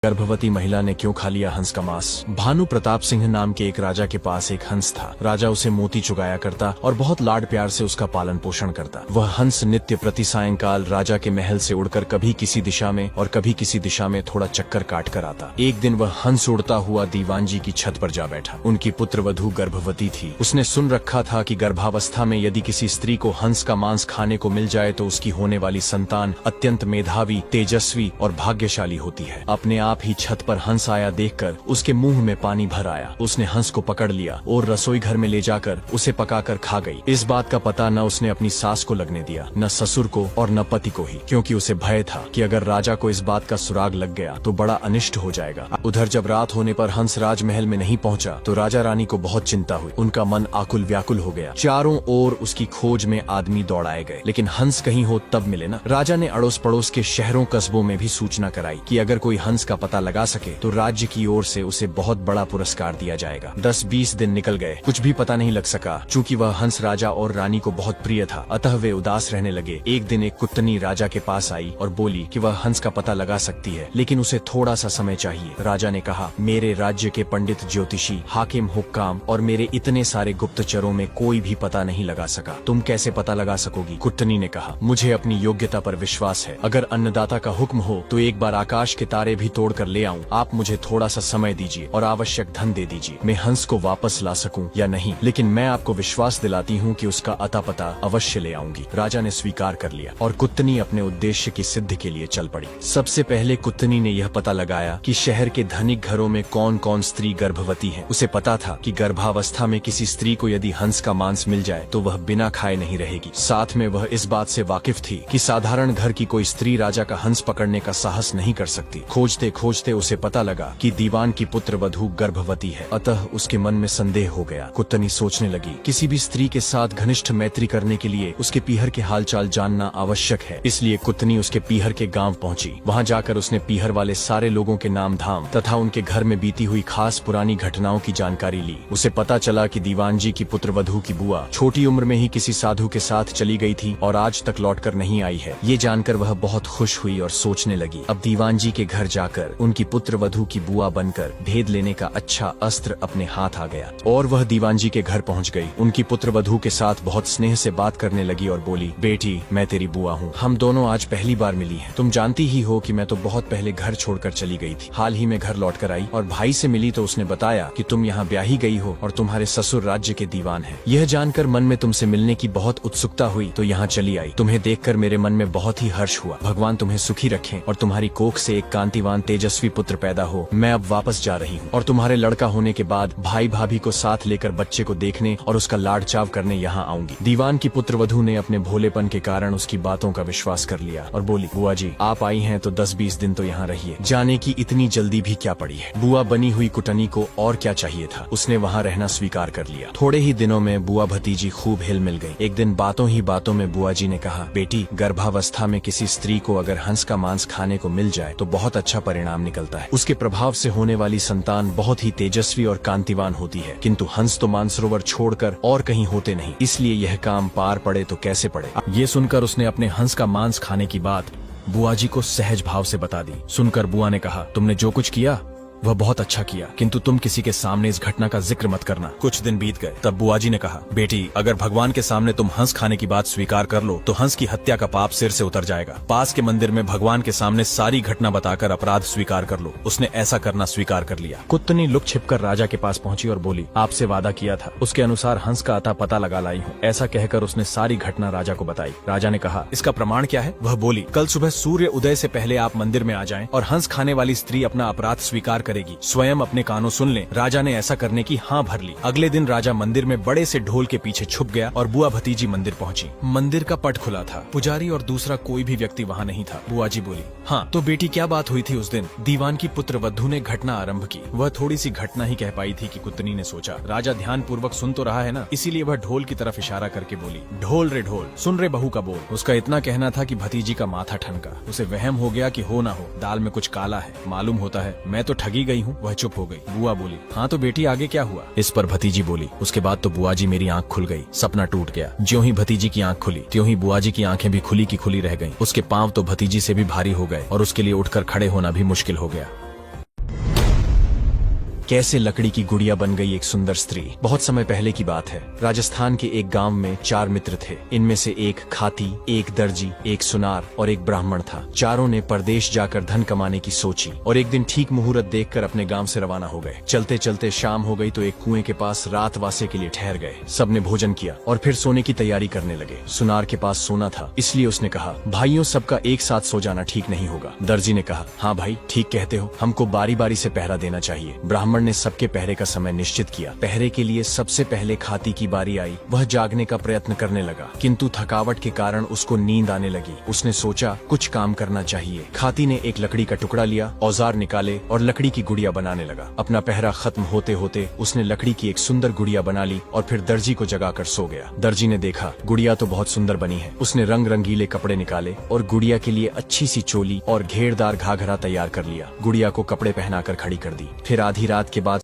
गर्भवती महिला ने क्यों खा लिया हंस का मांस। भानु प्रताप सिंह नाम के एक राजा के पास एक हंस था। राजा उसे मोती चुगाया करता और बहुत लाड प्यार से उसका पालन पोषण करता। वह हंस नित्य प्रति सायंकाल राजा के महल से उड़कर कभी किसी दिशा में और कभी किसी दिशा में थोड़ा चक्कर काट कर आता। एक दिन वह हंस उड़ता हुआ दीवान जी की छत पर जा बैठा। उनकी पुत्रवधू गर्भवती थी। उसने सुन रखा था कि गर्भावस्था में यदि किसी स्त्री को हंस का मांस खाने को मिल जाए तो उसकी होने वाली संतान अत्यंत मेधावी, तेजस्वी और भाग्यशाली होती है। अपने आप ही छत पर हंस आया देखकर उसके मुंह में पानी भर आया। उसने हंस को पकड़ लिया और रसोई घर में ले जाकर उसे पकाकर खा गई। इस बात का पता न उसने अपनी सास को लगने दिया, न ससुर को और न पति को ही, क्योंकि उसे भय था कि अगर राजा को इस बात का सुराग लग गया तो बड़ा अनिष्ट हो जाएगा। उधर जब रात होने पर हंस राजमहल में नहीं पहुंचा तो राजा रानी को बहुत चिंता हुई। उनका मन आकुल व्याकुल हो गया। चारों ओर उसकी खोज में आदमी दौड़ाए गए, लेकिन हंस कहीं हो तब मिले ना। राजा ने अड़ोस पड़ोस के शहरों कस्बों में भी सूचना कराई कि अगर कोई हंस का पता लगा सके तो राज्य की ओर से उसे बहुत बड़ा पुरस्कार दिया जाएगा। 10-20 दिन निकल गए, कुछ भी पता नहीं लग सका। चूंकि वह हंस राजा और रानी को बहुत प्रिय था, अतः वे उदास रहने लगे। एक दिन एक कुत्तनी राजा के पास आई और बोली कि वह हंस का पता लगा सकती है, लेकिन उसे थोड़ा सा समय चाहिए। राजा ने कहा, मेरे राज्य के पंडित, ज्योतिषी, हाकिम, हुक्काम और मेरे इतने सारे गुप्तचरों में कोई भी पता नहीं लगा सका। तुम कैसे पता लगा सकोगी? कुत्तनी ने कहा, मुझे अपनी योग्यता पर विश्वास है। अगर अन्नदाता का हुक्म हो तो एक बार आकाश के तारे भी तोड़ कर ले आऊं। आप मुझे थोड़ा सा समय दीजिए और आवश्यक धन दे दीजिए। मैं हंस को वापस ला सकूं या नहीं, लेकिन मैं आपको विश्वास दिलाती हूं कि उसका अता पता अवश्य ले आऊंगी। राजा ने स्वीकार कर लिया और कुत्तनी अपने उद्देश्य की सिद्धि के लिए चल पड़ी। सबसे पहले कुत्तनी ने यह पता लगाया कि शहर के धनिक घरों में कौन कौन स्त्री गर्भवती है। उसे पता था कि गर्भावस्था में किसी स्त्री को यदि हंस का मांस मिल जाए तो वह बिना खाए नहीं रहेगी। साथ में वह इस बात से वाकिफ थी कि साधारण घर की कोई स्त्री राजा का हंस पकड़ने का साहस नहीं कर सकती। खोजते खोजते उसे पता लगा कि दीवान की पुत्रवधू गर्भवती है, अतः उसके मन में संदेह हो गया। कुत्तनी सोचने लगी, किसी भी स्त्री के साथ घनिष्ठ मैत्री करने के लिए उसके पीहर के हालचाल जानना आवश्यक है। इसलिए कुत्तनी उसके पीहर के गांव पहुंची। वहां जाकर उसने पीहर वाले सारे लोगों के नाम धाम तथा उनके घर में बीती हुई खास पुरानी घटनाओं की जानकारी ली। उसे पता चला कि दीवान जी की पुत्रवधू की बुआ छोटी उम्र में ही किसी साधु के साथ चली गई थी और आज तक लौटकर नहीं आई है। ये जानकर वह बहुत खुश हुई और सोचने लगी, अब दीवान जी के घर जाकर उनकी पुत्रवधू की बुआ बनकर भेद लेने का अच्छा अस्त्र अपने हाथ आ गया। और वह दीवान जी के घर पहुंच गई। उनकी पुत्रवधू के साथ बहुत स्नेह से बात करने लगी और बोली, बेटी, मैं तेरी बुआ हूँ। हम दोनों आज पहली बार मिली हैं। तुम जानती ही हो कि मैं तो बहुत पहले घर छोड़कर चली गई थी। हाल ही में घर लौट कर आई और भाई से मिली तो उसने बताया कि तुम यहाँ ब्याही गई हो और तुम्हारे ससुर राज्य के दीवान हैं। यह जानकर मन में तुमसे मिलने की बहुत उत्सुकता हुई तो यहाँ चली आई। तुम्हें देखकर मेरे मन में बहुत ही हर्ष हुआ। भगवान तुम्हें सुखी रखें और तुम्हारी कोख से एक कांतिवान तेजस्वी पुत्र पैदा हो। मैं अब वापस जा रही हूँ और तुम्हारे लड़का होने के बाद भाई भाभी को साथ लेकर बच्चे को देखने और उसका लाड चाव करने यहाँ आऊंगी। दीवान की पुत्रवधू ने अपने भोलेपन के कारण उसकी बातों का विश्वास कर लिया और बोली, बुआ जी, आप आई हैं तो 10-20 दिन तो यहाँ रहिए। जाने की इतनी जल्दी भी क्या पड़ी है। बुआ बनी हुई कुटनी को और क्या चाहिए था। उसने वहाँ रहना स्वीकार कर लिया। थोड़े ही दिनों में बुआ भतीजी खूब हिल मिल गई। एक दिन बातों ही बातों में बुआ जी ने कहा, बेटी, गर्भावस्था में किसी स्त्री को अगर हंस का मांस खाने को मिल जाए तो बहुत अच्छा परिणाम निकलता है। उसके प्रभाव से होने वाली संतान बहुत ही तेजस्वी और कांतिवान होती है, किंतु हंस तो मानसरोवर छोड़कर और कहीं होते नहीं, इसलिए यह काम पार पड़े तो कैसे पड़े। ये सुनकर उसने अपने हंस का मांस खाने की बात बुआ जी को सहज भाव से बता दी। सुनकर बुआ ने कहा, तुमने जो कुछ किया वह बहुत अच्छा किया, किंतु तुम किसी के सामने इस घटना का जिक्र मत करना। कुछ दिन बीत गए, तब बुआ जी ने कहा, बेटी, अगर भगवान के सामने तुम हंस खाने की बात स्वीकार कर लो तो हंस की हत्या का पाप सिर से उतर जाएगा। पास के मंदिर में भगवान के सामने सारी घटना बताकर अपराध स्वीकार कर लो। उसने ऐसा करना स्वीकार कर लिया। कुत्तनी लुक छिपकर राजा के पास पहुंची और बोली, आपसे वादा किया था, उसके अनुसार हंस का अता पता लगा लाई हूँ। ऐसा कहकर उसने सारी घटना राजा को बताई। राजा ने कहा, इसका प्रमाण क्या है? वह बोली, कल सुबह सूर्य उदय से पहले आप मंदिर में आ जाएं और हंस खाने वाली स्त्री अपना अपराध स्वीकार करेगी। स्वयं अपने कानों सुन ले। राजा ने ऐसा करने की हाँ भर ली। अगले दिन राजा मंदिर में बड़े से ढोल के पीछे छुप गया और बुआ भतीजी मंदिर पहुंची। मंदिर का पट खुला था। पुजारी और दूसरा कोई भी व्यक्ति वहाँ नहीं था। बुआ जी बोली, हाँ तो बेटी, क्या बात हुई थी उस दिन? दीवान की पुत्रवधू ने घटना आरंभ की। वह थोड़ी सी घटना ही कह पाई थी कि कुत्तनी ने सोचा, राजा ध्यान पूर्वक सुन तो रहा है ना, इसीलिए वह ढोल की तरफ इशारा करके बोली, ढोल रे ढोल, सुन रे बहू का बोल। उसका इतना कहना था कि भतीजी का माथा ठनका। उसे वहम हो गया कि हो ना हो दाल में कुछ काला है। मालूम होता है मैं तो ठगी गई हूँ। वह चुप हो गई। बुआ बोली, हाँ तो बेटी, आगे क्या हुआ? इस पर भतीजी बोली, उसके बाद तो बुआ जी मेरी आंख खुल गई, सपना टूट गया। ज्यों ही भतीजी की आंख खुली त्यों ही बुआ जी की आंखें भी खुली की खुली रह गईं। उसके पांव तो भतीजी से भी भारी हो गए और उसके लिए उठकर खड़े होना भी मुश्किल हो गया। कैसे लकड़ी की गुड़िया बन गई एक सुंदर स्त्री। बहुत समय पहले की बात है। राजस्थान के एक गांव में 4 मित्र थे। इनमें से एक खाती, एक दर्जी, एक सुनार और एक ब्राह्मण था। चारों ने परदेश जाकर धन कमाने की सोची और एक दिन ठीक मुहूर्त देखकर अपने गांव से रवाना हो गए। चलते चलते शाम हो गई तो एक कुएं के पास रात वासे के लिए ठहर गए। सबने भोजन किया और फिर सोने की तैयारी करने लगे। सुनार के पास सोना था, इसलिए उसने कहा, भाइयों सबका एक साथ सो जाना ठीक नहीं होगा। दर्जी ने कहा, हाँ भाई ठीक कहते हो, हमको बारी बारी से पहरा देना चाहिए। ब्राह्मण ने सबके पहरे का समय निश्चित किया। पहरे के लिए सबसे पहले खाती की बारी आई। वह जागने का प्रयत्न करने लगा, किंतु थकावट के कारण उसको नींद आने लगी। उसने सोचा कुछ काम करना चाहिए। खाती ने एक लकड़ी का टुकड़ा लिया, औजार निकाले और लकड़ी की गुड़िया बनाने लगा। अपना पहरा खत्म होते होते उसने लकड़ी की एक सुंदर गुड़िया बना ली और फिर दर्जी को जगाकर सो गया। दर्जी ने देखा गुड़िया तो बहुत सुंदर बनी है। उसने रंग रंगीले कपड़े निकाले और गुड़िया के लिए अच्छी सी चोली और घेरदार घाघरा तैयार कर लिया। गुड़िया को कपड़े पहनाकर खड़ी कर दी। फिर आधी रात के बाद